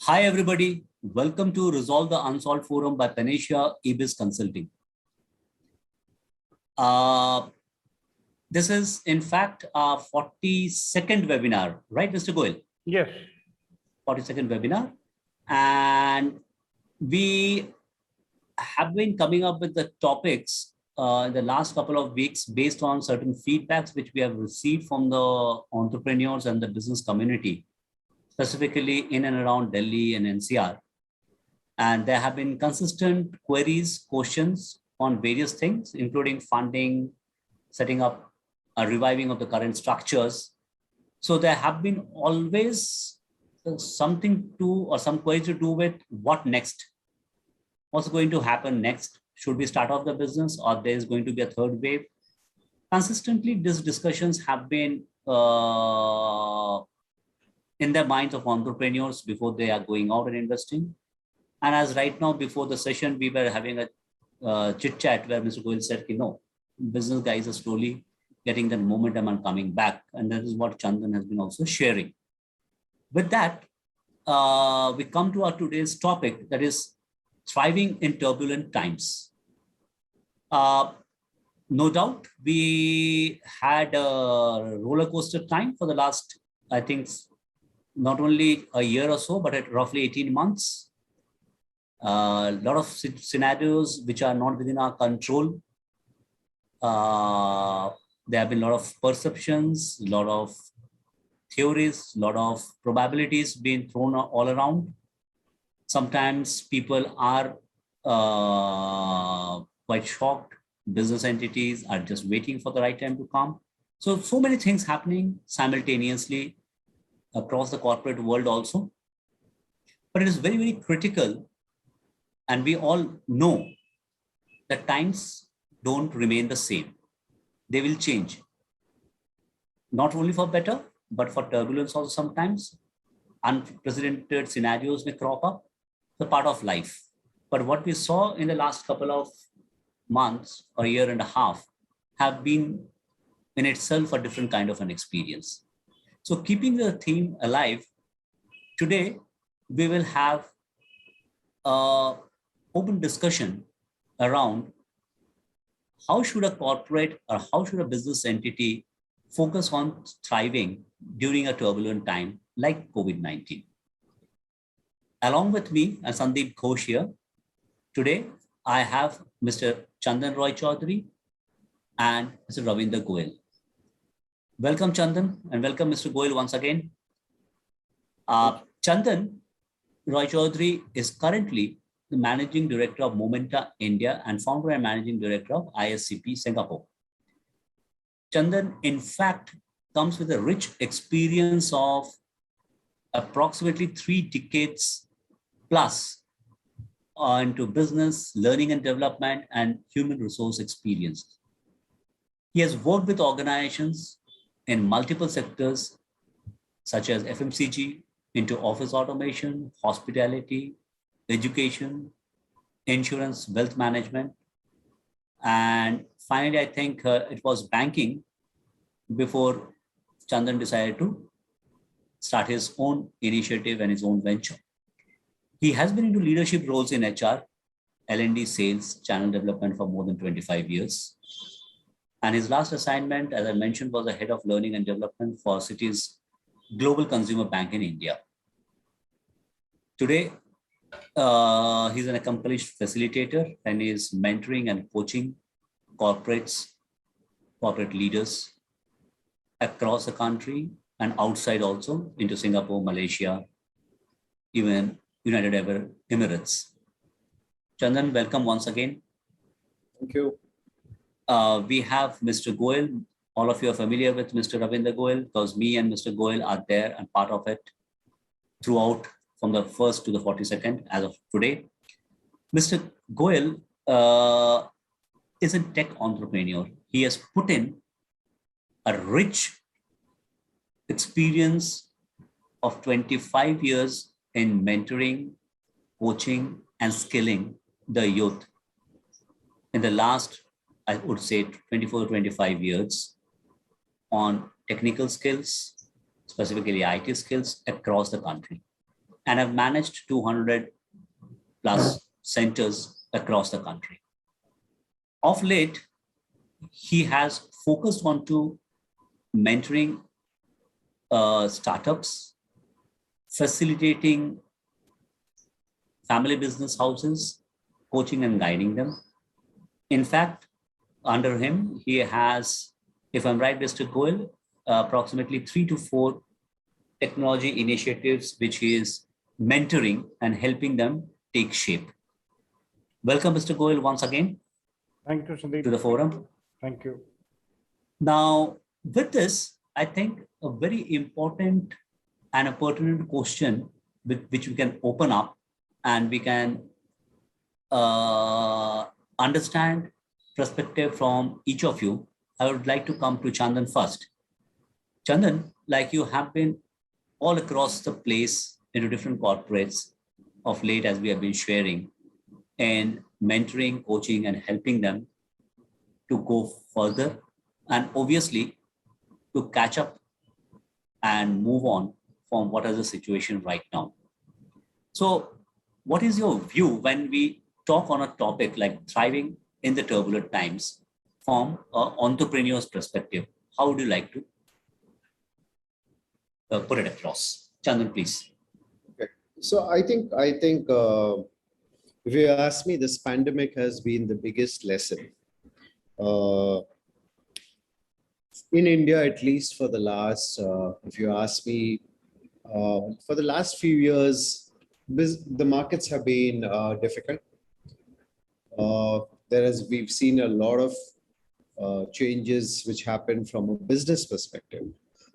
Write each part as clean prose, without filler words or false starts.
Hi, everybody. Welcome to Resolve the Unsolved Forum by Panacea eBiz Consulting. This is, in fact, our 42nd webinar, right, Mr. Goel? Yes. 42nd webinar. And we have been coming up with the topics in the last couple of weeks based on certain feedbacks which we have received from the entrepreneurs and the business community, specifically in and around Delhi and NCR. And there have been consistent queries, questions on various things, including funding, setting up a reviving of the current structures. So there have been always something to, or some queries to do with what next? What's going to happen next? Should we start off the business, or there is going to be a third wave? Consistently, these discussions have been in the minds of entrepreneurs before they are going out and investing. And as right now, before the session, we were having a chit chat where Mr. Goel said, business guys are slowly getting that momentum and coming back. And that is what Chandan has been also sharing. With that, we come to our today's topic, that is thriving in turbulent times. No doubt, we had a roller coaster time for the last, I think, not only a year or so, but at roughly 18 months. A lot of scenarios which are not within our control. There have been a lot of perceptions, a lot of theories, a lot of probabilities being thrown all around. Sometimes people are quite shocked. Business entities are just waiting for the right time to come. So many things happening simultaneously across the corporate world also. But it is very, very critical. And we all know that times don't remain the same. They will change. Not only for better, but for turbulence also sometimes. Unprecedented scenarios may crop up. The part of life. But what we saw in the last couple of months or a year and a half have been in itself a different kind of an experience. So keeping the theme alive, today we will have an open discussion around how should a corporate or how should a business entity focus on thriving during a turbulent time like COVID-19. Along with me, and Sandeep Ghosh here, today I have Mr. Chandan Roy Chaudhary and Mr. Ravinder Goel. Welcome, Chandan, and welcome, Mr. Goel, once again. Chandan Roy Chaudhary is currently the Managing Director of Momenta India and founder and Managing Director of ISCP Singapore. Chandan, in fact, comes with a rich experience of approximately 3 decades plus into business, learning and development, and human resource experience. He has worked with organizations in multiple sectors, such as FMCG, into office automation, hospitality, education, insurance, wealth management. And finally, I think it was banking before Chandan decided to start his own initiative and his own venture. He has been into leadership roles in HR, L&D sales, channel development for more than 25 years. And his last assignment, as I mentioned, was the head of learning and development for Citi's global consumer bank in India. Today, he's an accomplished facilitator and is mentoring and coaching corporate leaders across the country and outside also into Singapore, Malaysia, even United Arab Emirates. Chandan, welcome once again. Thank you. We have Mr. Goel. All of you are familiar with Mr. Ravinder Goel because me and Mr. Goel are there and part of it throughout from the 1st to the 42nd as of today. Mr. Goel is a tech entrepreneur. He has put in a rich experience of 25 years in mentoring, coaching, and skilling the youth in the last, I would say, 24 to 25 years on technical skills, specifically IT skills across the country. and have managed 200 plus centers across the country. Of late, he has focused on to mentoring startups, facilitating family business houses, coaching and guiding them. In fact, under him, he has, if I'm right, Mr. Goel, approximately 3 to 4 technology initiatives which he is mentoring and helping them take shape. Welcome, Mr. Goel, once again. Thank you, Sandeep. To the forum. Thank you. Now, with this, I think a very important and a pertinent question with which we can open up and we can understand perspective from each of you. I would like to come to Chandan first. Chandan, like you have been all across the place into different corporates of late as we have been sharing and mentoring, coaching, and helping them to go further and obviously to catch up and move on from what is the situation right now. So what is your view when we talk on a topic like thriving in the turbulent times from an entrepreneur's perspective? How would you like to put it across? Chandan, please. Okay. So I think if you ask me, this pandemic has been the biggest lesson. In India, at least for the last, if you ask me, for the last few years, the markets have been difficult. We've seen a lot of changes which happened from a business perspective.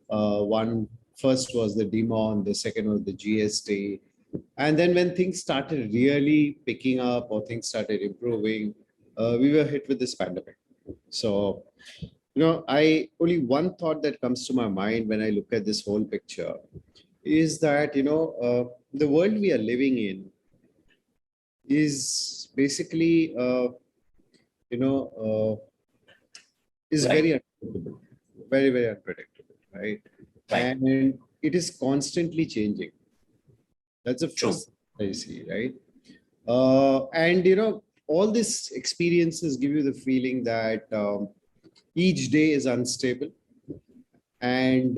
First was the demand, the second was the GST. And then when things started really picking up or things started improving, we were hit with this pandemic. So, only one thought that comes to my mind when I look at this whole picture is that, the world we are living in is basically, is very unpredictable, very, very unpredictable, right? And it is constantly changing. That's the first thing I see, right? And, all these experiences give you the feeling that each day is unstable and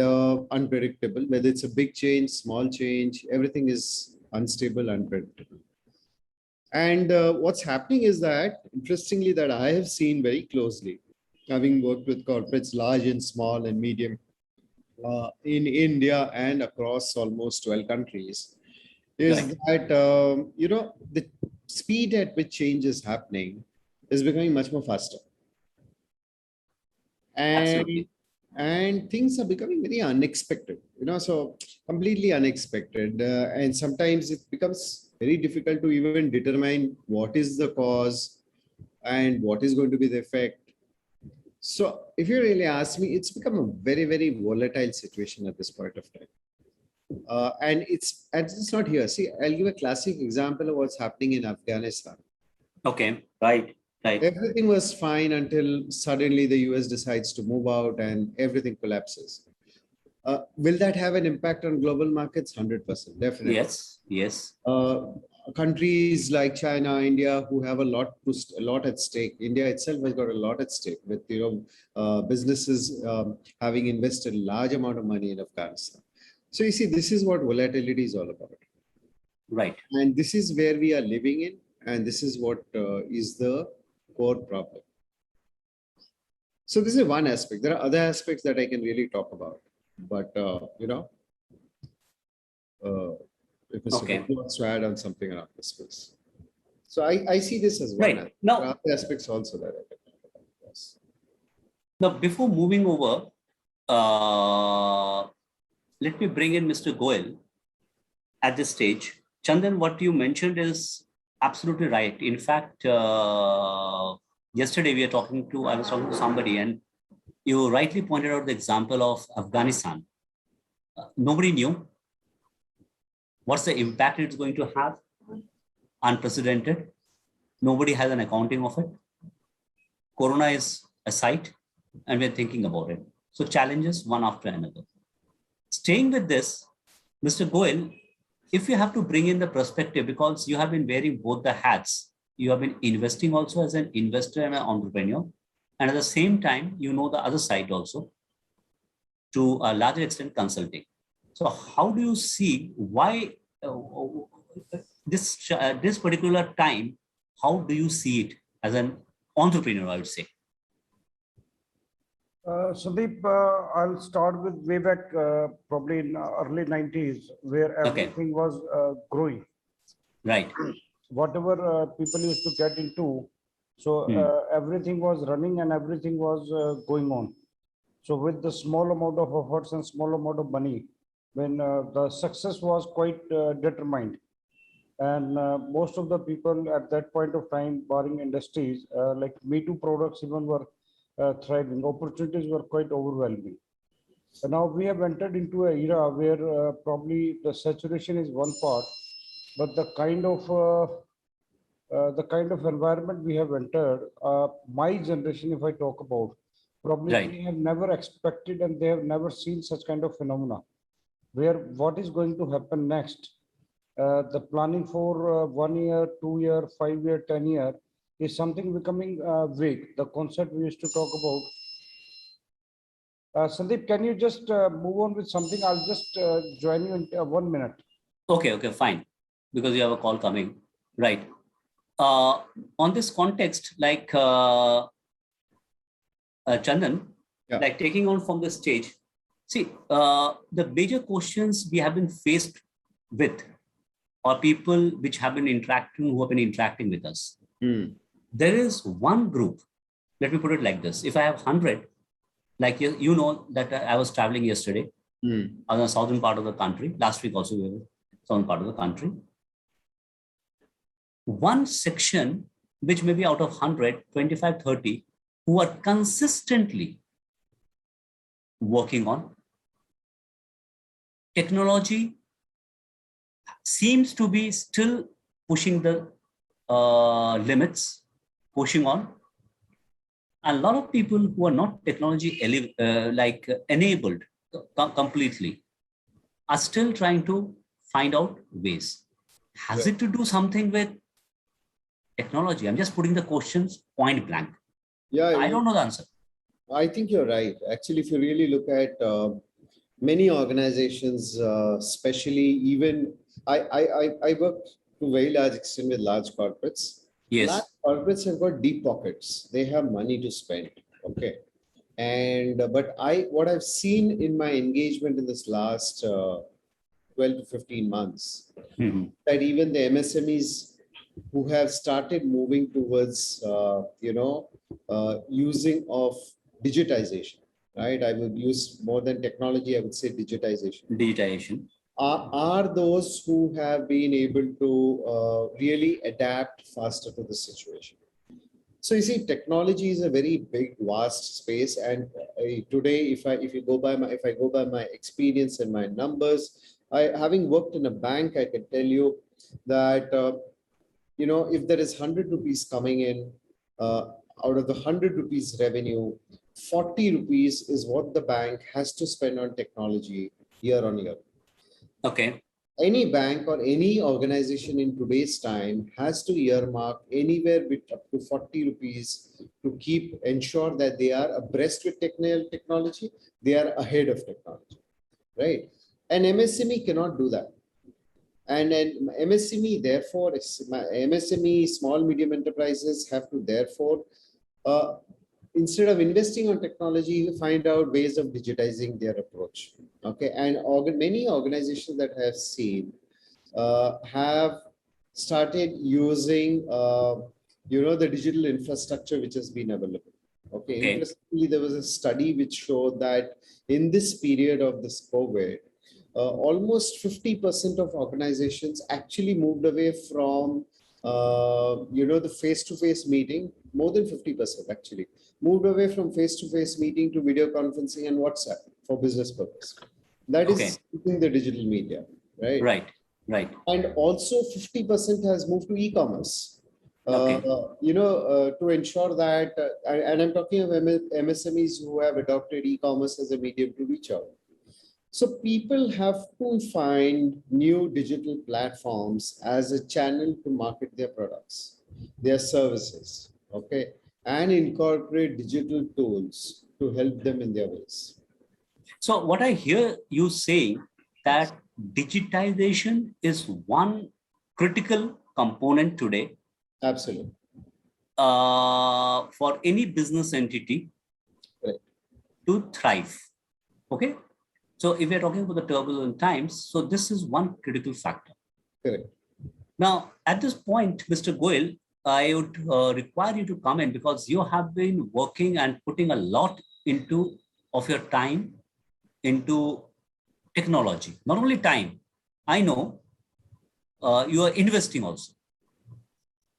unpredictable. Whether it's a big change, small change, everything is unstable, unpredictable. And what's happening is that, interestingly, that I have seen very closely, having worked with corporates, large and small and medium, in India and across almost 12 countries, is that, the speed at which change is happening is becoming much more faster. And things are becoming very unexpected, so completely unexpected. And sometimes it becomes very difficult to even determine what is the cause and what is going to be the effect. So if you really ask me, it's become a very, very volatile situation at this point of time. And it's not here. See, I'll give a classic example of what's happening in Afghanistan. Okay, right. Everything was fine until suddenly the US decides to move out and everything collapses. Will that have an impact on global markets? 100%, definitely. Yes. Countries like China, India, who have a lot at stake. India itself has got a lot at stake with businesses having invested a large amount of money in Afghanistan. So you see, this is what volatility is all about. Right. And this is where we are living in, and this is what is the core problem. So this is one aspect. There are other aspects that I can really talk about, but if Mr. Gupta wants to add on something around this space. So I see this as one. Right. Now, there are other aspects also that I can talk about. Yes. Now, before moving over, let me bring in Mr. Goel at this stage. Chandan, what you mentioned is absolutely right. In fact, yesterday I was talking to somebody, and you rightly pointed out the example of Afghanistan. Nobody knew what's the impact it's going to have. Unprecedented. Nobody has an accounting of it. Corona is a sight, and we're thinking about it. So challenges one after another. Staying with this, Mr. Goel, if you have to bring in the perspective, because you have been wearing both the hats, you have been investing also as an investor and an entrepreneur, and at the same time, you know the other side also, to a larger extent consulting. So how do you see why this particular time? How do you see it as an entrepreneur? I would say. Sandeep, I'll start with way back, probably in early 90s, where Okay. everything was growing. Right. Whatever people used to get into, so everything was running and everything was going on. So with the small amount of efforts and small amount of money, when the success was quite determined. And most of the people at that point of time, barring industries, like Me Too products even were thriving. Opportunities were quite overwhelming. And now we have entered into an era where probably the saturation is one part, but the kind of environment we have entered, my generation, if I talk about, probably Right. they have never expected and they have never seen such kind of phenomena, where what is going to happen next, the planning for 1 year, 2 year, 5 year, 10 year is something becoming vague. The concept we used to talk about. Sandeep, can you just move on with something? I'll just join you in 1 minute. Okay. Okay. Fine. Because you have a call coming. Right. On this context, like Chandan, Yeah. like taking on from the stage, see, the major questions we have been faced with are people which have been interacting, who have been interacting with us. There is one group, let me put it like this. If I have 100, like you know that I was traveling yesterday on the southern part of the country. Last week also we were southern part of the country. One section, which may be out of 100, 25, 30, who are consistently working on technology, seems to be still pushing the limits, pushing on. A lot of people who are not technology enabled completely are still trying to find out ways. Has it to do something with technology? I'm just putting the questions point blank. Yeah, I don't know the answer. I think you're right. Actually, if you really look at many organizations, especially even I work to a very large extent with large corporates. Yes. Large corporates have got deep pockets. They have money to spend. Okay. And but what I've seen in my engagement in this last 12 to 15 months, that even the MSMEs who have started moving towards using of digitization, right? I would use more than technology, I would say digitization. Digitization. Are those who have been able to really adapt faster to the situation. So you see, technology is a very big, vast space, and today, if I go by my experience and my numbers, having worked in a bank, I can tell you that if there is 100 rupees coming in, out of the 100 rupees revenue, 40 rupees is what the bank has to spend on technology year on year. Okay. Any bank or any organization in today's time has to earmark anywhere with up to 40 rupees to ensure that they are abreast with technology, they are ahead of technology, right? And MSME cannot do that. And then MSME, therefore, MSME, small, medium enterprises have to therefore, instead of investing on technology, find out ways of digitizing their approach. Okay, and many organizations that I have seen have started using, the digital infrastructure which has been available. Okay, interestingly, there was a study which showed that in this period of this COVID, almost 50% of organizations actually moved away from, the face-to-face meeting. More than 50% actually moved away from face-to-face meeting to video conferencing and WhatsApp for business purpose. That is using the digital media, right? Right. And also 50% has moved to e-commerce. To ensure that, and I'm talking of MSMEs who have adopted e-commerce as a medium to reach out. So people have to find new digital platforms as a channel to market their products, their services, okay, and incorporate digital tools to help them in their ways. So what I hear you saying that digitization is one critical component today Absolutely. for any business entity Right. to thrive. Okay. So if we're talking about the turbulent times, so this is one critical factor. Correct. Now, at this point, Mr. Goyal, I would require you to come in because you have been working and putting a lot into of your time into technology. Not only time, I know you are investing also.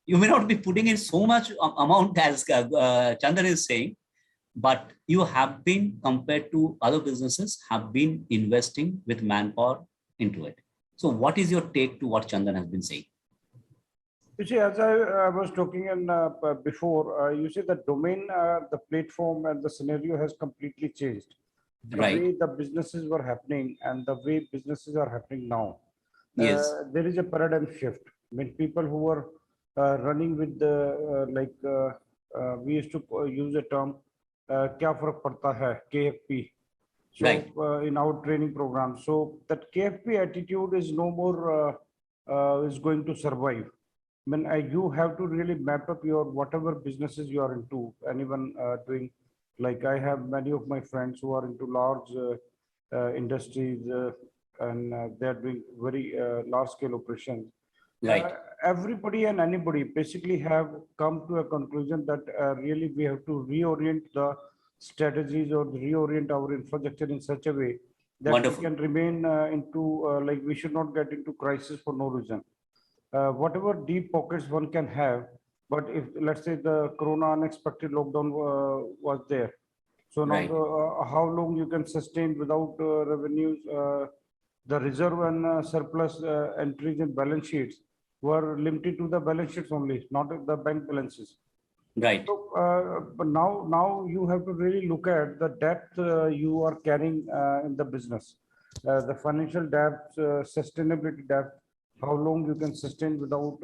You may not be putting in so much amount as Chandan is saying, but you have been, compared to other businesses, have been investing with manpower into it. So what is your take to what Chandan has been saying? You see, as I was talking in before, you see the domain, the platform and the scenario has completely changed. The Right. way the businesses were happening and the way businesses are happening now, Yes. there is a paradigm shift. I mean, people who were running with the, we used to use a term, kya farak padta hai, KFP. So Right. in our training program, so that KFP attitude is no more is going to survive. I mean, you have to really map up your whatever businesses you are into, and even doing, like I have many of my friends who are into large industries, and they are doing very large scale operations. Right. Everybody and anybody basically have come to a conclusion that really we have to reorient the strategies or reorient our infrastructure in such a way that Wonderful. we can remain into like we should not get into crisis for no reason. Whatever deep pockets one can have, but if let's say the corona unexpected lockdown was there, so now Right. how long you can sustain without revenues, the reserve and surplus entries in balance sheets were limited to the balance sheets only, not the bank balances. Right. So, but now you have to really look at the debt you are carrying in the business, the financial debt, sustainability debt, how long you can sustain without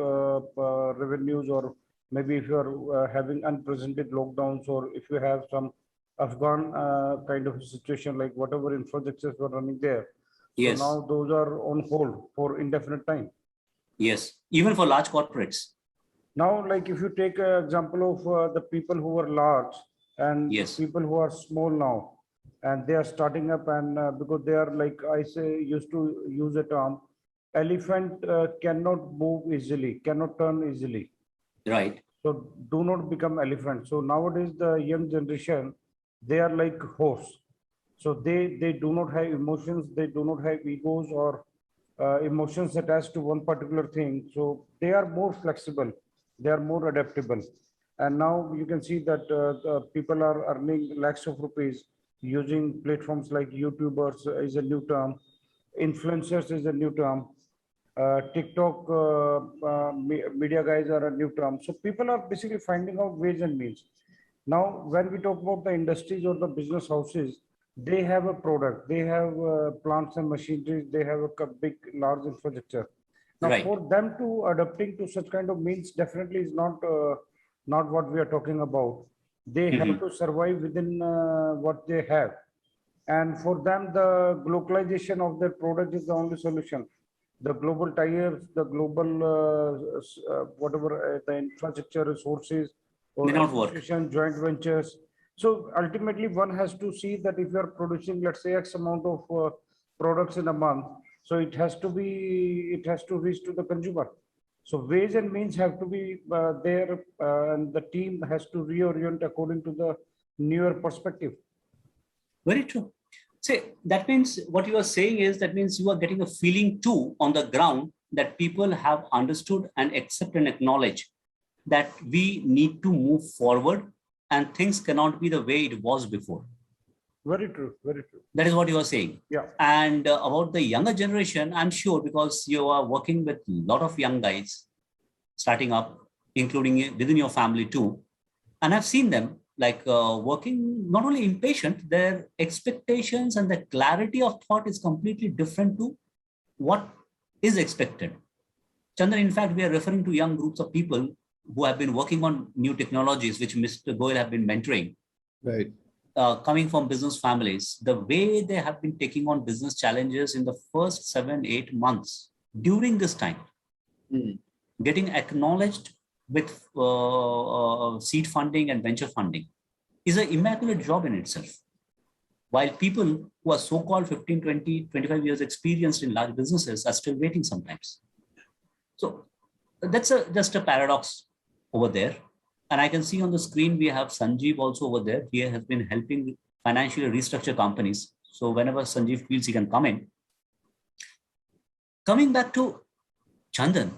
revenues, or maybe if you are having unprecedented lockdowns, or if you have some Afghan kind of a situation, like whatever infrastructures were running there. So Yes. now those are on hold for indefinite time. Yes. Even for large corporates. Now, like if you take an example of the people who were large and Yes. people who are small now, and they are starting up, and because they are, like I say, used to use a term, elephant cannot move easily, cannot turn easily. Right. So do not become elephant. So nowadays the young generation, they are like horse. So they do not have emotions, they do not have egos or emotions attached to one particular thing. So they are more flexible, they are more adaptable. And now you can see that the people are earning lakhs of rupees using platforms like YouTubers is a new term, influencers is a new term, TikTok media guys are a new term. So people are basically finding out ways and means. Now, when we talk about the industries or the business houses, they have a product, they have plants and machinery, they have a big, large infrastructure. Now, Right. for them to adapting to such kind of means definitely is not what we are talking about. They have to survive within what they have, and for them, the globalization of their product is the only solution. The global tires, the global whatever the infrastructure resources May or not work. association joint ventures. So ultimately, one has to see that if you are producing, let's say, X amount of products in a month, so it has to reach to the consumer. So ways and means have to be there, and the team has to reorient according to the newer perspective. Very true. See, that means what you are saying is that means you are getting a feeling too on the ground that people have understood and accept and acknowledge that we need to move forward and things cannot be the way it was before. Very true. Very true. That is what you are saying. Yeah. And about the younger generation, I'm sure because you are working with a lot of young guys starting up, including within your family too. And I've seen them, working not only impatient, their expectations and the clarity of thought is completely different to what is expected. Chandan, in fact, we are referring to young groups of people who have been working on new technologies, which Mr. Goyal have been mentoring. Right. Coming from business families, the way they have been taking on business challenges in the first 7-8 months during this time, getting acknowledged with seed funding and venture funding is an immaculate job in itself. While people who are so-called 15, 20, 25 years experienced in large businesses are still waiting sometimes. So that's just a paradox over there. And I can see on the screen, we have Sanjeev also over there. He has been helping financially restructure companies. So whenever Sanjeev feels, he can come in. Coming back to Chandan,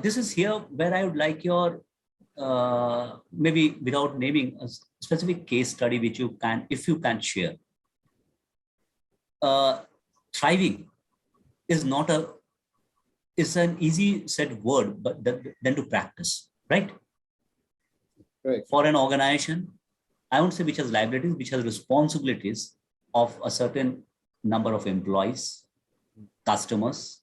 this is here where I would like your, maybe without naming a specific case study, which you can, if you can share. Thriving is not it's an easy said word, but then to practice, right? Right. For an organization, I won't say which has liabilities, which has responsibilities of a certain number of employees, customers,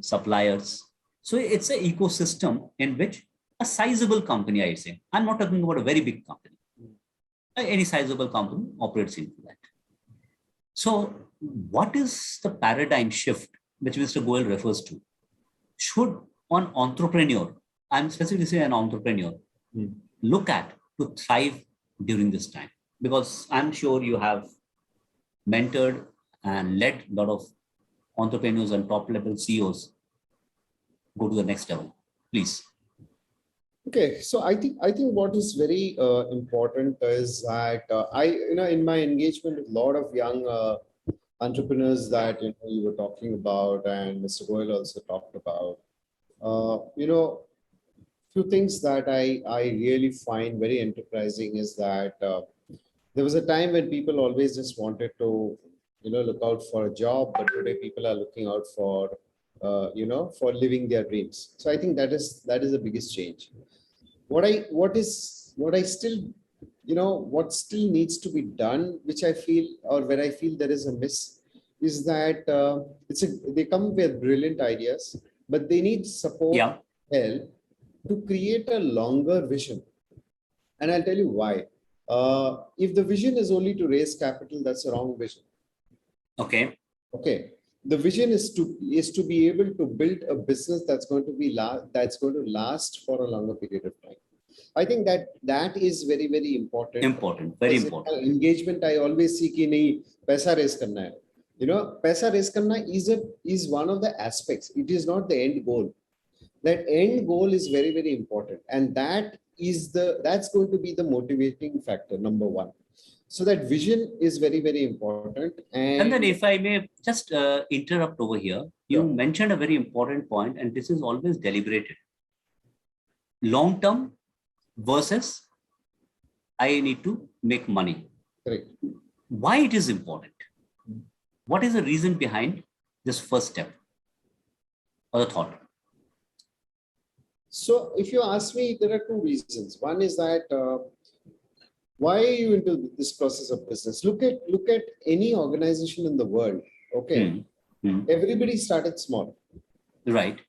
suppliers. So it's an ecosystem in which a sizable company, I say, I'm not talking about a very big company. Any sizable company operates into that. So what is the paradigm shift which Mr. Goyal refers to? Should an entrepreneur, I'm specifically saying an entrepreneur, look at to thrive during this time? Because I'm sure you have mentored and led a lot of entrepreneurs and top level CEOs go to the next level. Please. Okay, so I think what is very important is that in my engagement with a lot of young entrepreneurs that you were talking about, and Mr. Goyal also talked about, few things that I really find very enterprising is that there was a time when people always just wanted to look out for a job, but today people are looking out for for living their dreams. So I think that is the biggest change. What still needs to be done, which I feel, or where I feel there is a miss, is that they come with brilliant ideas, but they need support, help to create a longer vision. And I'll tell you why. If the vision is only to raise capital, that's a wrong vision. Okay. The vision is to be able to build a business that's going to last for a longer period of time. I think that is very, very important. Very important. Engagement, I always see ki nahi, paisa raise karna hai. Paisa raise karna is one of the aspects. It is not the end goal. That end goal is very, very important, and that's going to be the motivating factor, number one. So that vision is very, very important. And then if I may just interrupt over here, you mentioned a very important point, and this is always deliberated. Long-term versus I need to make money. Correct. Why it is important? What is the reason behind this first step or the thought? So if you ask me, there are two reasons. One is that why are you into this process of business? Look at any organization in the world. Okay, everybody started small, right?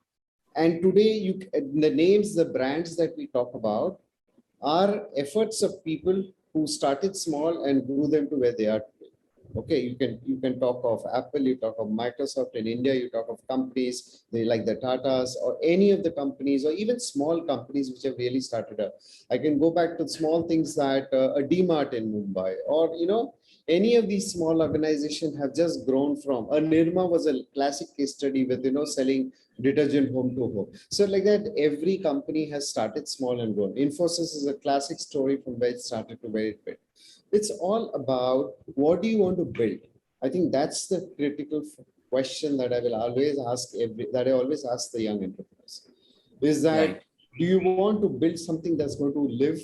And today, the names, the brands that we talk about are efforts of people who started small and grew them to where they are today. Okay, you can talk of Apple, you talk of Microsoft in India, you talk of companies like the Tatas or any of the companies, or even small companies which have really started up. I can go back to small things that a DMart in Mumbai, or any of these small organizations have just grown from. A Nirma was a classic case study with selling detergent home to home. So like that, every company has started small and grown. Infosys is a classic story from where it started to where it went. It's all about what do you want to build. I think that's the critical question that I will always ask the young entrepreneurs. Is that do you want to build something that's going to live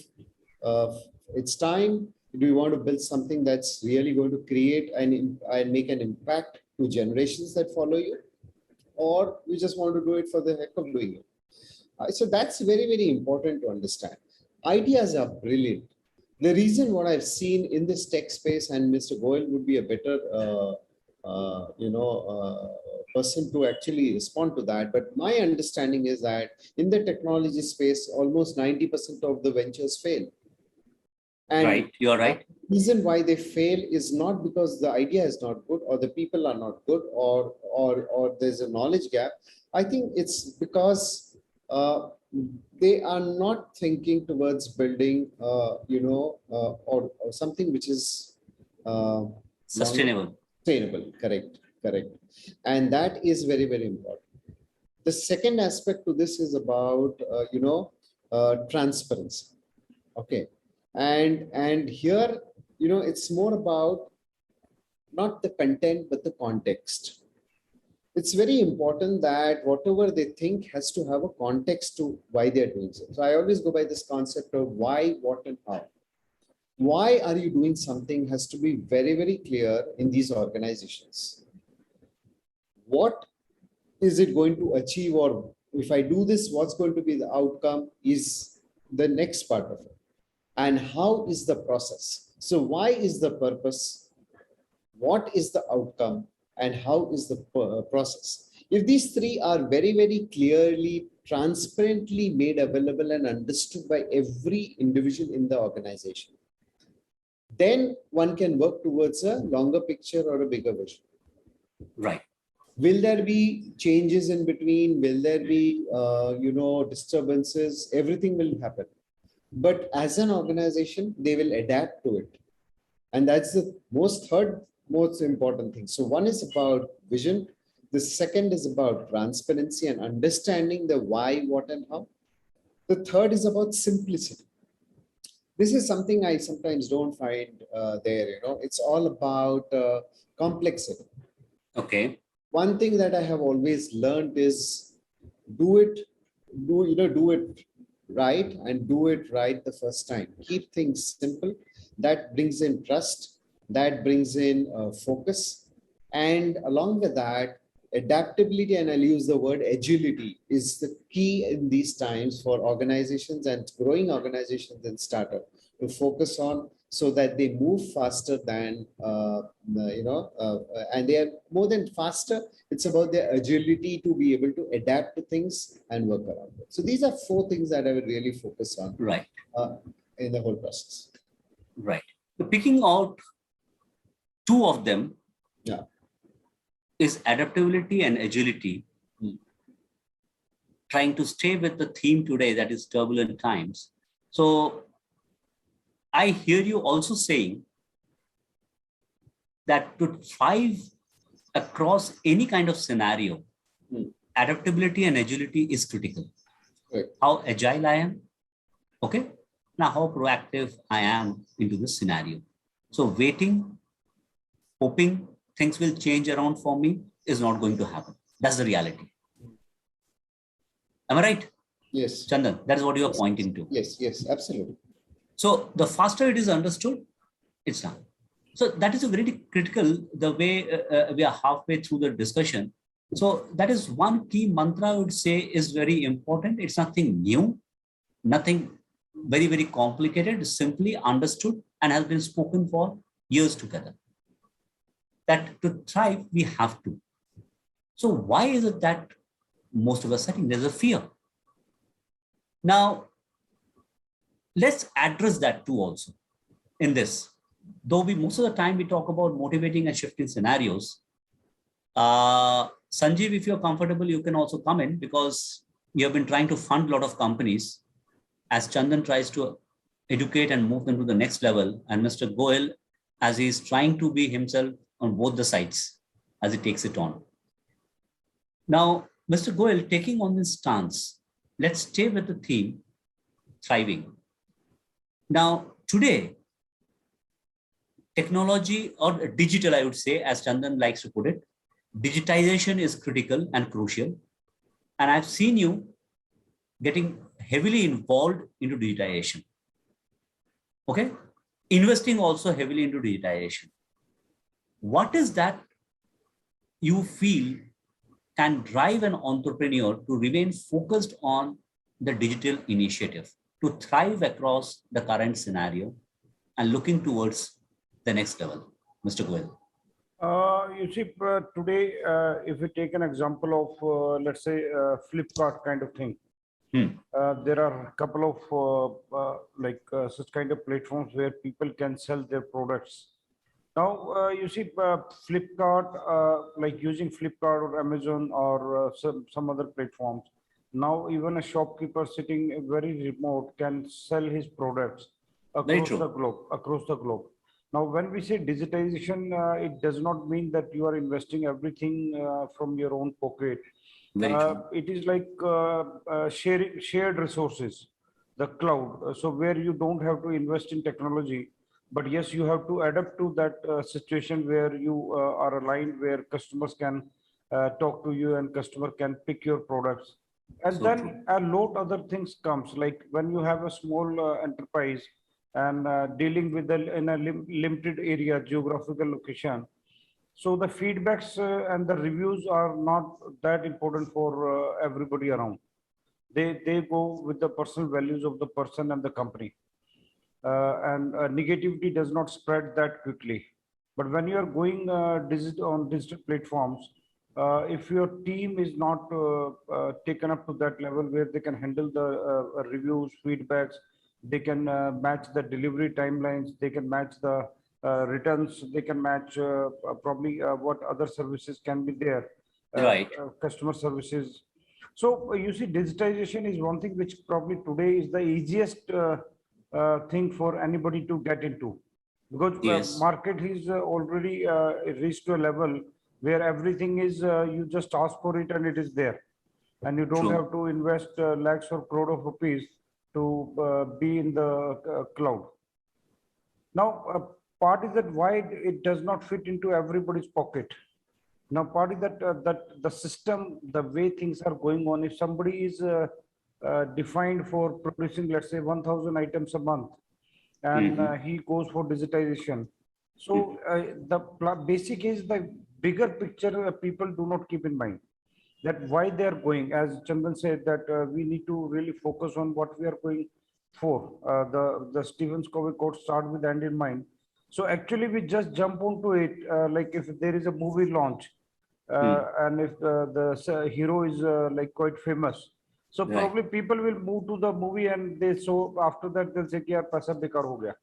its time? Do you want to build something that's really going to create and make an impact to generations that follow you? Or you just want to do it for the heck of doing it? So that's very, very important to understand. Ideas are brilliant. The reason what I've seen in this tech space, and Mr. Goyal would be a better, person to actually respond to that. But my understanding is that in the technology space, almost 90% of the ventures fail. And Right, you're right. the reason why they fail is not because the idea is not good or the people are not good or there's a knowledge gap. I think it's because they are not thinking towards building, or something which is Sustainable. sustainable. Correct, correct. And that is very, very important. The second aspect to this is about, transparency. Okay. And here, it's more about not the content, but the context. It's very important that whatever they think has to have a context to why they're doing so. So I always go by this concept of why, what, and how. Why are you doing something has to be very, very clear in these organizations. What is it going to achieve, or if I do this, what's going to be the outcome is the next part of it. And how is the process? So why is the purpose? What is the outcome? And how is the process? If these three are very, very clearly, transparently made available and understood by every individual in the organization, then one can work towards a longer picture or a bigger vision. Right. Will there be changes in between? Will there be, disturbances? Everything will happen. But as an organization, they will adapt to it. And that's the third most important thing. So one is about vision. The second is about transparency and understanding the why, what, and how. The third is about simplicity. This is something I sometimes don't find there. It's all about complexity. Okay. One thing that I have always learned is do it right, and do it right the first time. Keep things simple. That brings in trust. That brings in focus. And along with that, adaptability, and I'll use the word agility, is the key in these times for organizations and growing organizations and startup to focus on, so that they move faster than, and they are more than faster. It's about their agility to be able to adapt to things and work around it. So these are 4 things that I would really focus on, right, in the whole process. Right. So picking out 2 of them, yeah, is adaptability and agility. Trying to stay with the theme today, that is turbulent times. So I hear you also saying that to thrive across any kind of scenario, adaptability and agility is critical. Right. How agile I am, okay? Now how proactive I am into this scenario. So waiting, hoping things will change around for me is not going to happen. That's the reality. Am I right? Yes. Chandan, that is what you are pointing to. Yes, yes, absolutely. So the faster it is understood, it's done. So that is a very critical, the way we are halfway through the discussion. So that is one key mantra I would say is very important. It's nothing new, nothing very, very complicated. It's simply understood and has been spoken for years together. That to thrive, we have to. So why is it that most of us setting, there's a fear? Now, let's address that too also in this. Though we most of the time we talk about motivating and shifting scenarios. Sanjeev, if you're comfortable, you can also come in, because you have been trying to fund a lot of companies as Chandan tries to educate and move them to the next level, and Mr. Goyal, as he's trying to be himself on both the sides as he takes it on. Now, Mr. Goyal, taking on this stance, let's stay with the theme, thriving. Now, today, technology or digital, I would say, as Chandan likes to put it, digitization is critical and crucial. And I've seen you getting heavily involved into digitization. Okay? Investing also heavily into digitization. What is that you feel can drive an entrepreneur to remain focused on the digital initiative, to thrive across the current scenario, and looking towards the next level? Mr. Goel. You see, today, if we take an example of, let's say, Flipkart kind of thing, there are a couple of such kind of platforms where people can sell their products. Now, you see, Flipkart, like using Flipkart or Amazon or some other platforms. Now, even a shopkeeper sitting very remote can sell his products Very across true. the globe. Across the globe. Now, when we say digitization, it does not mean that you are investing everything from your own pocket. Very true. It is like shared resources, the cloud. So where you don't have to invest in technology, but yes, you have to adapt to that situation where you are aligned, where customers can talk to you and customer can pick your products. And So true. then a lot other things comes, like when you have a small enterprise and dealing with in a limited area, geographical location. So the feedbacks and the reviews are not that important for everybody around. They go with the personal values of the person and the company. And negativity does not spread that quickly. But when you are going on digital platforms, if your team is not taken up to that level where they can handle the reviews, feedbacks, they can match the delivery timelines, they can match the returns, they can match probably what other services can be there, Right. customer services. So you see, digitization is one thing which probably today is the easiest thing for anybody to get into, because Yes. market is already reached to a level where everything is you just ask for it and it is there, and you don't True. have to invest lakhs or crore of rupees to be in the cloud. Now, part is that why it does not fit into everybody's pocket. Now, part is that that the system, the way things are going on, if somebody is defined for producing, let's say, 1,000 items a month, and he goes for digitization. So the basic is the bigger picture people do not keep in mind, that why they are going. As Chandan said, that we need to really focus on what we are going for. The Stephen Covey quote, start with end in mind. So actually we just jump onto it, like if there is a movie launch, and if the hero is like quite famous, so Right. probably people will move to the movie, and they, so after that they'll say कि यार पैसा बेकार हो गया,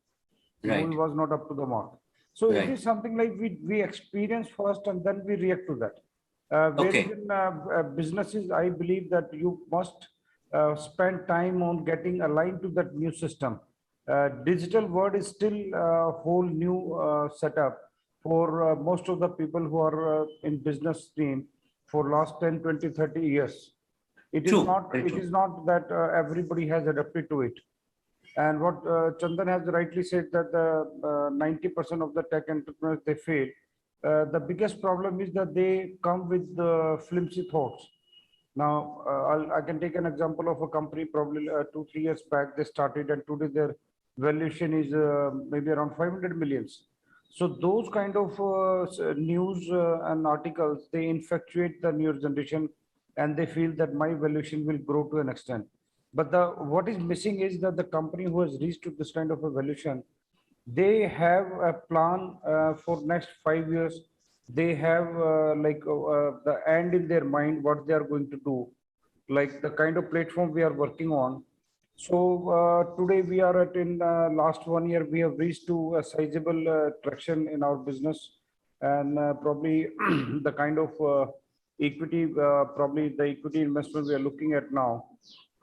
Right. movie was not up to the mark. So it Right. is something like we experience first and then we react to that. Whereas Okay. in businesses, I believe that you must spend time on getting aligned to that new system. Digital world is still a whole new setup for most of the people who are in business stream for last 10, 20, 30 years. It is True. not, Very it true. is not that everybody has adapted to it. And what Chandan has rightly said, that the 90% of the tech entrepreneurs, they fail. The biggest problem is that they come with the flimsy thoughts. Now, I can take an example of a company probably 2, 3 years back, they started, and today their valuation is maybe around 500 millions. So those kind of news and articles, they infatuate the newer generation, and they feel that my valuation will grow to an extent. But the what is missing is that the company who has reached to this kind of a valuation, they have a plan for next 5 years. They have the end in their mind, what they are going to do, like the kind of platform we are working on. So today we are at, in last 1 year, we have reached to a sizable traction in our business, and probably the kind of equity, probably the equity investment we are looking at now,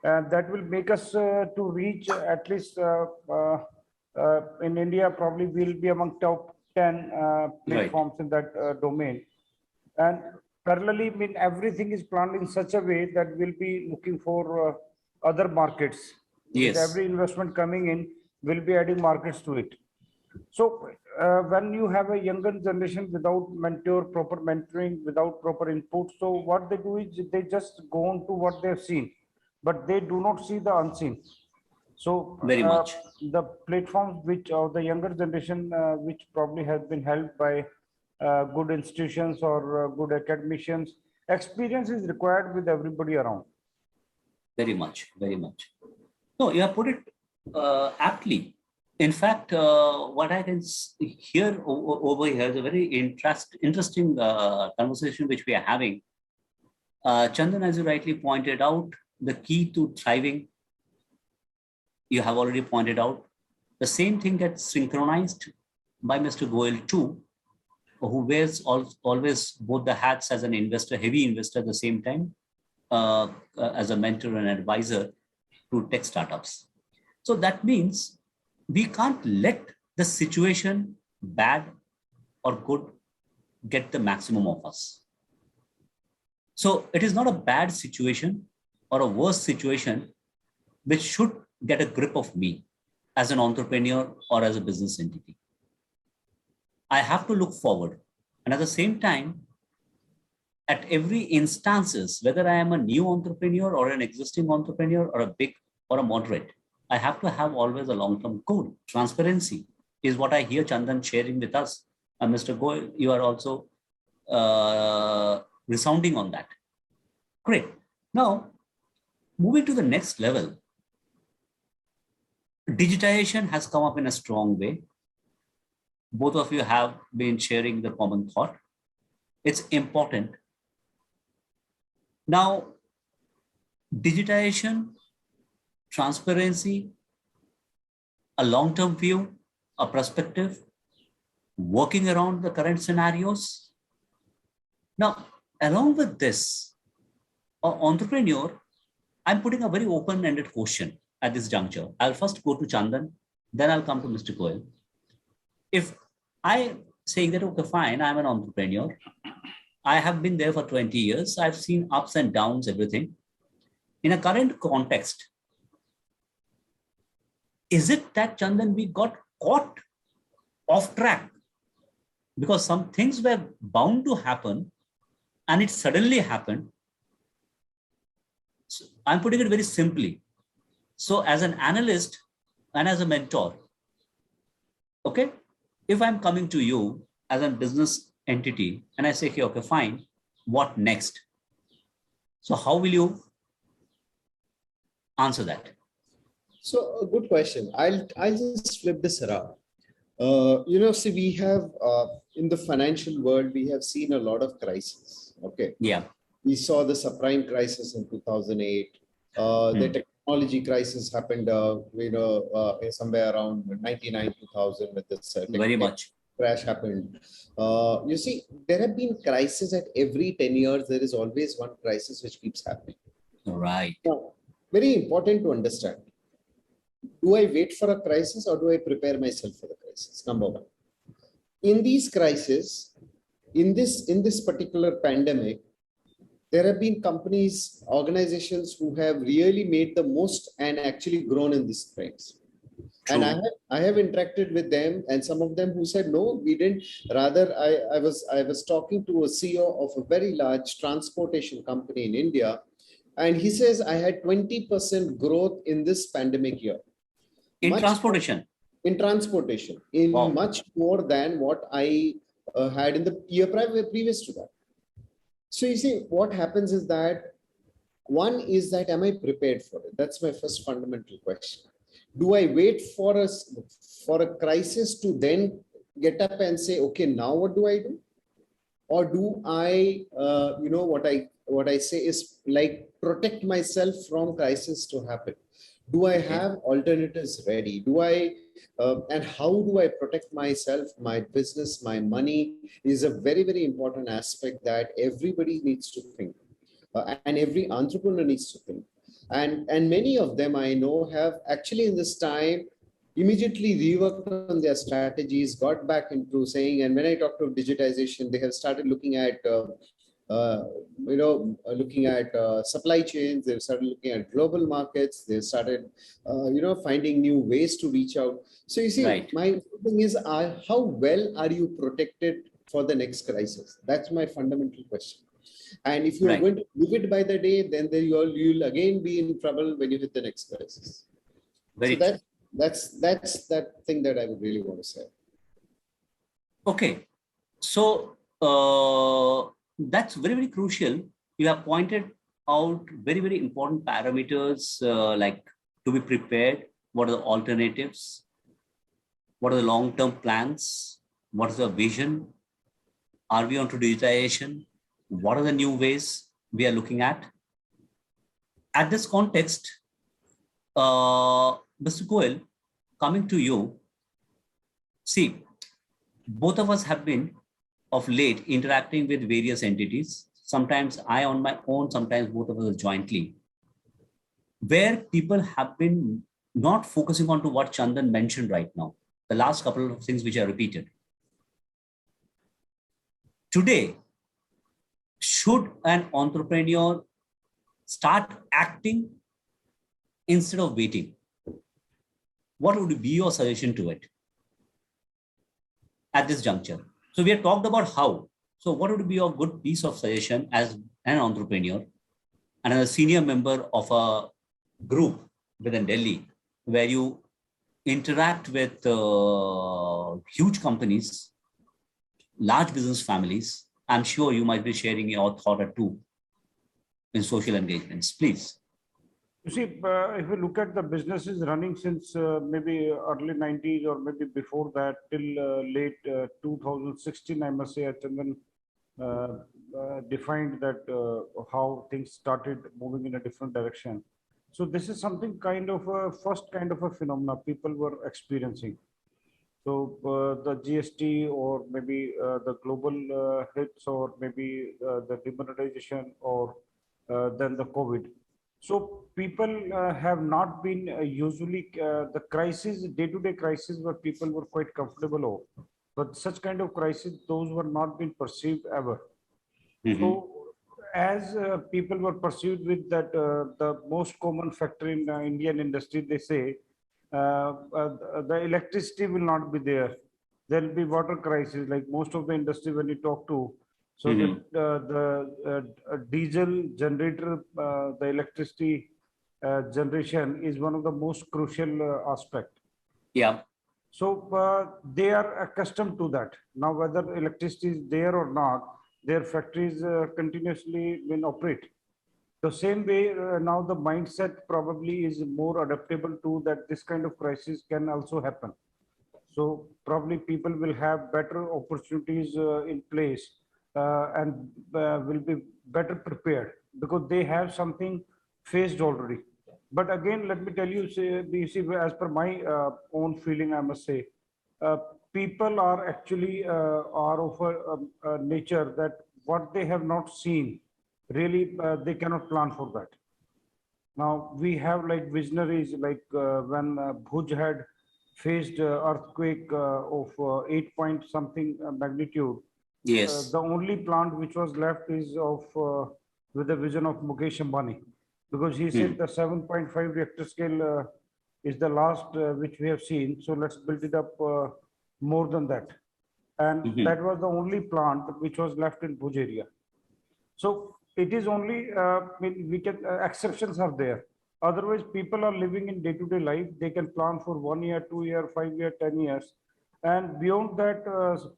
and that will make us to reach at least in India, probably we'll be among top 10 Right. platforms in that domain. And parallelly, I mean, everything is planned in such a way that we'll be looking for other markets. With Yes. every investment coming in, we'll be adding markets to it. So when you have a younger generation without proper mentoring, without proper input, so what they do is they just go on to what they've seen, but they do not see the unseen. So Very much. the platforms which of the younger generation, which probably has been helped by good institutions or good academicians, experience is required with everybody around. Very much. Very much. No, you have put it aptly. In fact, what I can hear over here is a very interesting conversation which we are having. Chandan, as you rightly pointed out, the key to thriving, you have already pointed out. The same thing gets synchronized by Mr. Goel too, who wears always both the hats as an investor, heavy investor at the same time, as a mentor and advisor to tech startups. So that means we can't let the situation, bad or good, get the maximum of us. So it is not a bad situation or a worse situation which should get a grip of me as an entrepreneur or as a business entity. I have to look forward. And at the same time, at every instances, whether I am a new entrepreneur or an existing entrepreneur or a big or a moderate, I have to have always a long-term goal. Transparency is what I hear Chandan sharing with us. And Mr. Goel, you are also resounding on that. Great. Now, moving to the next level, digitization has come up in a strong way. Both of you have been sharing the common thought. It's important. Now, digitization, transparency, a long-term view, a perspective, working around the current scenarios. Now, along with this, an entrepreneur, I'm putting a very open-ended question at this juncture. I'll first go to Chandan, then I'll come to Mr. Goel. If I say that, okay, fine, I'm an entrepreneur. I have been there for 20 years. I've seen ups and downs, everything. In a current context, is it that, Chandan, we got caught off track because some things were bound to happen and it suddenly happened? So I'm putting it very simply. So as an analyst and as a mentor, okay, if I'm coming to you as a business entity and I say, okay, fine, what next? So how will you answer that? So a good question. I'll just flip this around. See, we have in the financial world, we have seen a lot of crises. Okay. Yeah. We saw the subprime crisis in 2008. The technology crisis happened, somewhere around 99, 2000 with this very much crash happened. You see, there have been crises at every 10 years. There is always one crisis which keeps happening. Right. Now, very important to understand. Do I wait for a crisis or do I prepare myself for the crisis? Number one. In these crises, in this particular pandemic, there have been companies, organizations who have really made the most and actually grown in these times. True. And I have interacted with them, and some of them who said, no, we didn't. Rather, I was talking to a CEO of a very large transportation company in India, and he says, I had 20% growth in this pandemic year. In transportation? In transportation, in wow. Much more than what I had in the year previous to that. So you see, what happens is that, one is that, am I prepared for it? That's my first fundamental question. Do I wait for a crisis to then get up and say, okay, now what do I do? Or do I, what I say is like protect myself from crisis to happen? Do I have alternatives ready? Do I, and how do I protect myself, my business, my money is a very, very important aspect that everybody needs to think. And every entrepreneur needs to think. And many of them I know have actually in this time immediately reworked on their strategies, got back into saying, and when I talk to digitization, they have started looking at supply chains. They've started looking at global markets. They've started, finding new ways to reach out. So you see, right. My thing is, how well are you protected for the next crisis? That's my fundamental question. And if you're right. going to live it by the day, then you'll again be in trouble when you hit the next crisis. Very so that's that thing that I would really want to say. Okay, so that's very, very crucial. You have pointed out very, very important parameters like to be prepared. What are the alternatives? What are the long-term plans? What is the vision? Are we onto digitization? What are the new ways we are looking at? At this context, Mr. Goel, coming to you, see, both of us have been of late interacting with various entities. Sometimes I on my own, sometimes both of us jointly, where people have been not focusing on to what Chandan mentioned right now, the last couple of things which are repeated. Today, should an entrepreneur start acting instead of waiting? What would be your suggestion to it at this juncture? So we have talked about how. So what would be your good piece of suggestion as an entrepreneur and as a senior member of a group within Delhi, where you interact with huge companies, large business families? I'm sure you might be sharing your thought or two in social engagements. Please. You see, if you look at the businesses running since maybe early 90s or maybe before that till late 2016, I must say, Chandan defined that how things started moving in a different direction. So this is something kind of a first kind of a phenomena people were experiencing. So the GST or maybe the global hits or maybe the demonetization or then the COVID. So people have not been usually the crisis, day-to-day crisis where people were quite comfortable of. But such kind of crisis, those were not been perceived ever. So as people were pursued with that, the most common factor in Indian industry, they say, the electricity will not be there. There will be water crisis, like most of the industry when you talk to. So the diesel generator, the electricity generation is one of the most crucial aspect. Yeah. So they are accustomed to that. Now, whether electricity is there or not, their factories continuously will operate. The same way now the mindset probably is more adaptable to that this kind of crisis can also happen. So probably people will have better opportunities in place and will be better prepared because they have something faced already. But again, let me tell you, as per my own feeling, I must say, uh, people are actually are of a nature that what they have not seen, really, they cannot plan for that. Now we have like visionaries like when Bhuj had faced earthquake of 8 point something magnitude. Yes. The only plant which was left is of with the vision of Mukesh Ambani, because he said the 7.5 Richter scale is the last which we have seen. So let's build it up more than that, and that was the only plant which was left in Bhuj area. So it is only, we can, exceptions are there. Otherwise, people are living in day-to-day life. They can plan for 1 year, 2 year, 5 year, 10 years. And beyond that,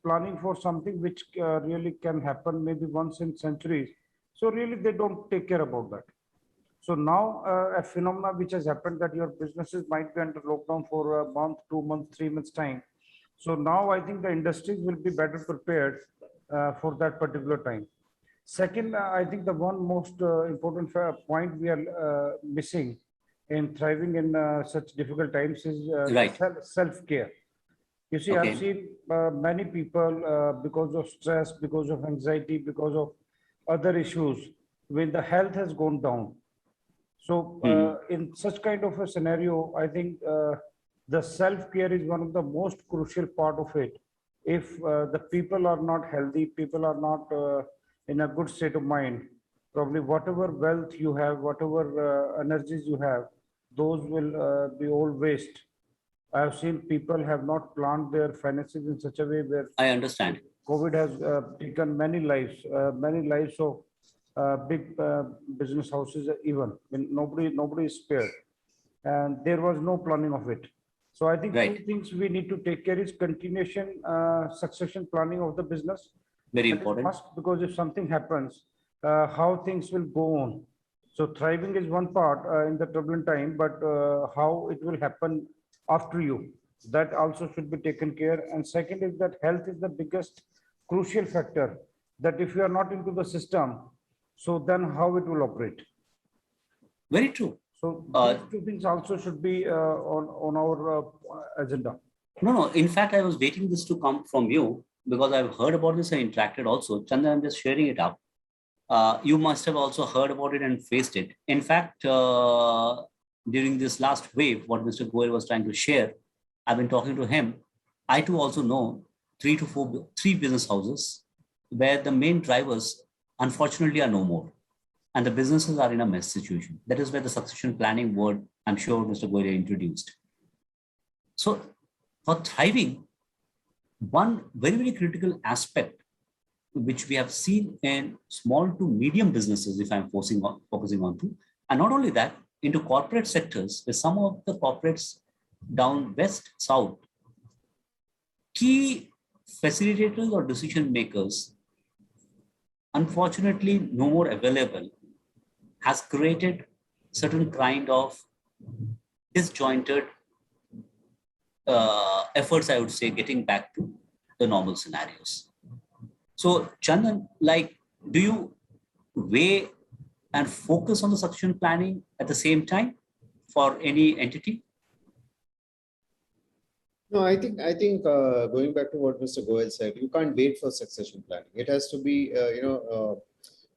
planning for something which really can happen maybe once in centuries. So really, they don't take care about that. So now a phenomena which has happened that your businesses might be under lockdown for a month, 2 months, 3 months time. So now I think the industries will be better prepared for that particular time. Second, I think the one most important point we are missing in thriving in such difficult times is Right. self-care. You see, I've Okay. seen many people because of stress, because of anxiety, because of other issues, when the health has gone down. So in such kind of a scenario, I think the self-care is one of the most crucial part of it. If the people are not healthy, people are not in a good state of mind, probably whatever wealth you have, whatever energies you have, those will be all waste. I have seen people have not planned their finances in such a way where I understand. COVID has taken many lives of big business houses even. I mean, nobody is spared, and there was no planning of it. So I think two Right. things we need to take care is continuation, succession planning of the business. Very That is important. must, because if something happens, how things will go on. So thriving is one part in the turbulent time, but how it will happen after you. That also should be taken care. And second is that health is the biggest crucial factor, that if you are not into the system, so then how it will operate. Very true. So Uh, these two things also should be on our agenda. no, in fact, I was waiting this to come from you because I've heard about this and interacted also. Chandan, I'm just sharing it up. You must have also heard about it and faced it. In fact, during this last wave, what Mr. Goel was trying to share, I've been talking to him. I too also know three business houses where the main drivers, unfortunately, are no more. And the businesses are in a mess situation. That is where the succession planning word, I'm sure Mr. Goel introduced. So for thriving, one very, very critical aspect which we have seen in small to medium businesses, if I'm focusing on to, and not only that, into corporate sectors, where some of the corporates down west, south, key facilitators or decision makers, unfortunately no more available, has created certain kind of disjointed efforts, I would say, getting back to the normal scenarios. So, Chandan, like, do you weigh and focus on the succession planning at the same time for any entity? No, I think going back to what Mr. Goel said, you can't wait for succession planning. It has to be,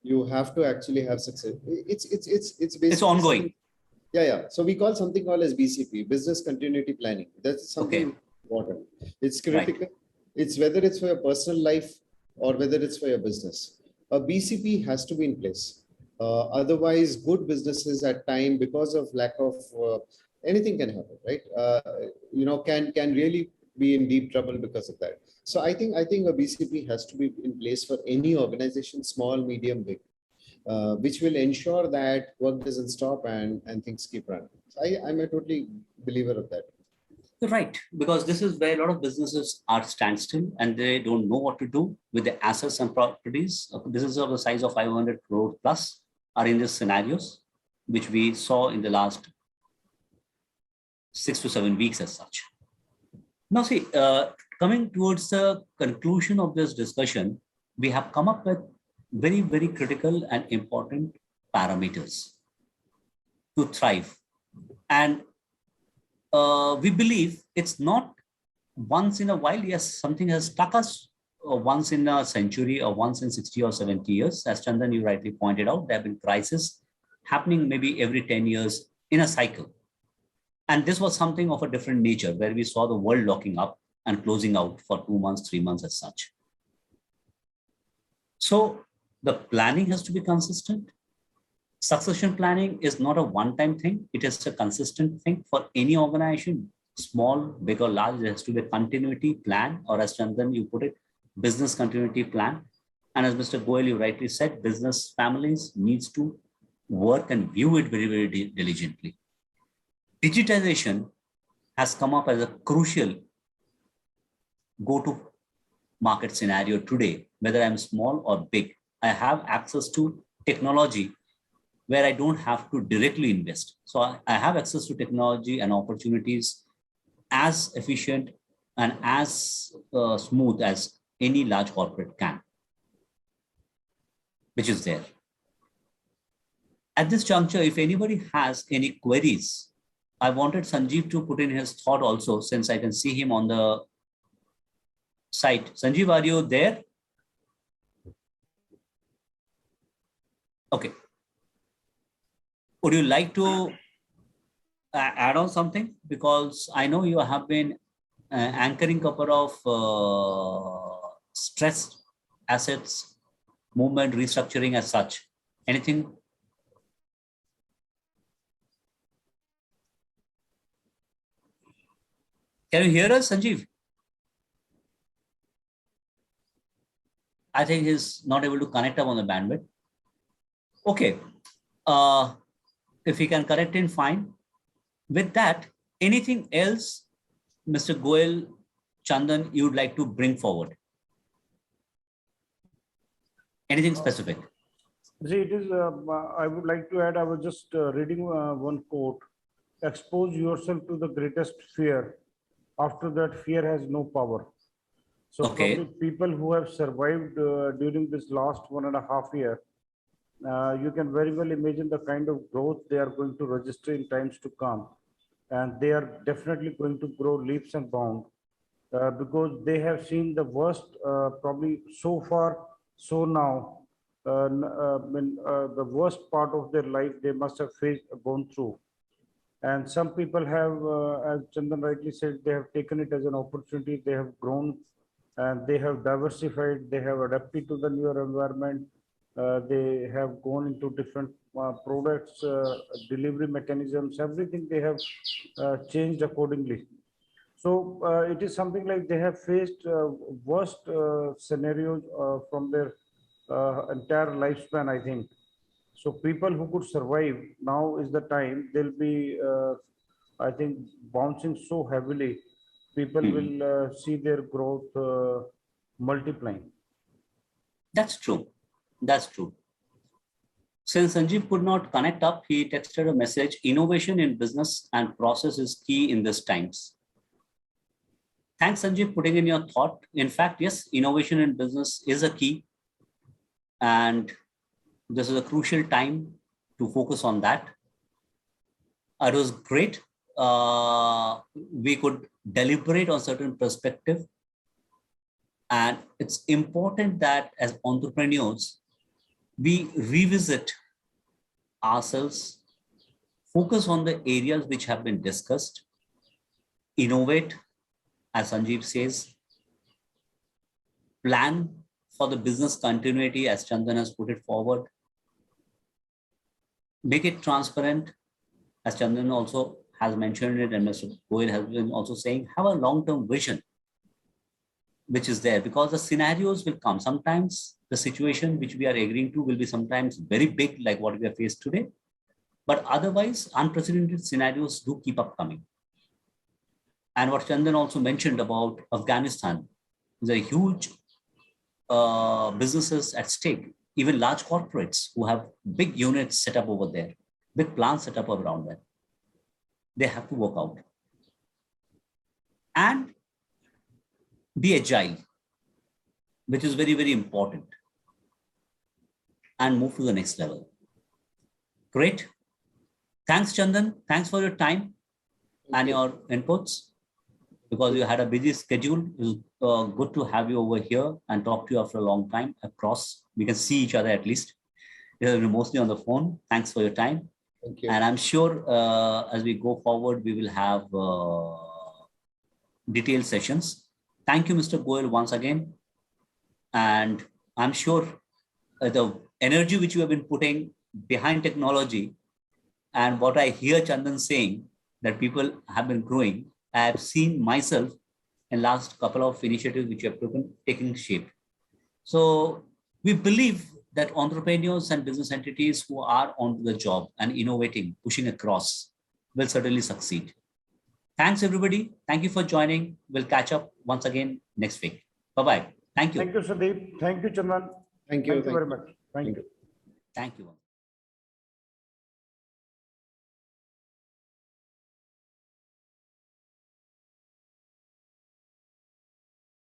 you have to actually have success. It's basically It's ongoing. Yeah. So we call something called as BCP, business continuity planning. That's something important. It's critical. Right. It's whether it's for your personal life or whether it's for your business. A BCP has to be in place. Otherwise, good businesses at time, because of lack of anything can happen, right? Can really be in deep trouble because of that. So I think a BCP has to be in place for any organization, small, medium, big. Which will ensure that work doesn't stop and things keep running. So I'm a totally believer of that. Right, because this is where a lot of businesses are standstill and they don't know what to do with the assets and properties. Businesses of the size of 500 crore plus are in these scenarios, which we saw in the last 6 to 7 weeks as such. Now, see, coming towards the conclusion of this discussion, we have come up with very, very critical and important parameters to thrive. And we believe it's not once in a while. Yes, something has struck us once in a century or once in 60 or 70 years. As Chandan, you rightly pointed out, there have been crises happening maybe every 10 years in a cycle. And this was something of a different nature where we saw the world locking up and closing out for 2 months, 3 months as such. So the planning has to be consistent. Succession planning is not a one-time thing. It is a consistent thing for any organization, small, big or large. There has to be a continuity plan, or as Chandan, you put it, business continuity plan. And as Mr. Goel, you rightly said, business families needs to work and view it very, very diligently. Digitization has come up as a crucial go-to market scenario today, whether I'm small or big. I have access to technology where I don't have to directly invest. So I have access to technology and opportunities as efficient and as smooth as any large corporate can, which is there. At this juncture, if anybody has any queries, I wanted Sanjeev to put in his thought also, since I can see him on the site. Sanjeev, are you there? Okay. Would you like to add on something? Because I know you have been anchoring a couple of stressed assets, movement, restructuring as such. Anything? Can you hear us, Sanjeev? I think he's not able to connect up on the bandwidth. Okay. If he can correct in, fine. With that, anything else, Mr. Goel, Chandan, you would like to bring forward? Anything specific? See, it is, I would like to add, I was just reading one quote: expose yourself to the greatest fear after that, fear has no power. So Okay. probably people who have survived during this last 1.5 years, you can very well imagine the kind of growth they are going to register in times to come. And they are definitely going to grow leaps and bounds because they have seen the worst, probably so far, so now, the worst part of their life they must have gone through. And some people have, as Chandan rightly said, they have taken it as an opportunity. They have grown and they have diversified. They have adapted to the newer environment. They have gone into different products, delivery mechanisms, everything they have changed accordingly. So it is something like they have faced worst scenarios from their entire lifespan, I think. So people who could survive, now is the time they'll be, I think, bouncing so heavily. People will see their growth multiplying. That's true. That's true. Since Sanjeev could not connect up, he texted a message: innovation in business and process is key in these times. Thanks, Sanjeev, putting in your thought. In fact, yes, innovation in business is a key. And this is a crucial time to focus on that. It was great. We could deliberate on certain perspective. And it's important that as entrepreneurs, we revisit ourselves, focus on the areas which have been discussed, innovate, as Sanjeev says, plan for the business continuity, as Chandan has put it forward, make it transparent, as Chandan also has mentioned it, and Mr. Goyal has been also saying, have a long-term vision, which is there, because the scenarios will come. Sometimes the situation which we are agreeing to will be sometimes very big, like what we are faced today. But otherwise, unprecedented scenarios do keep up coming. And what Chandan also mentioned about Afghanistan, there are huge businesses at stake, even large corporates who have big units set up over there, big plants set up around there. They have to work out. And be agile, which is very, very important, and move to the next level. Great. Thanks, Chandan. Thanks for your time and your inputs, because you had a busy schedule. It was good to have you over here and talk to you after a long time across. We can see each other at least. We're mostly on the phone. Thanks for your time. Thank you. And I'm sure as we go forward, we will have detailed sessions. Thank you, Mr. Goyal, once again. And I'm sure the energy which you have been putting behind technology and what I hear Chandan saying, that people have been growing, I have seen myself in last couple of initiatives which have taken shape. So we believe that entrepreneurs and business entities who are on the job and innovating, pushing across, will certainly succeed. Thanks, everybody. Thank you for joining. We'll catch up once again next week. Bye-bye. Thank you. Thank you, Sandeep. Thank you, Chandan. Thank you. Thank you very much. Thank you. Thank you.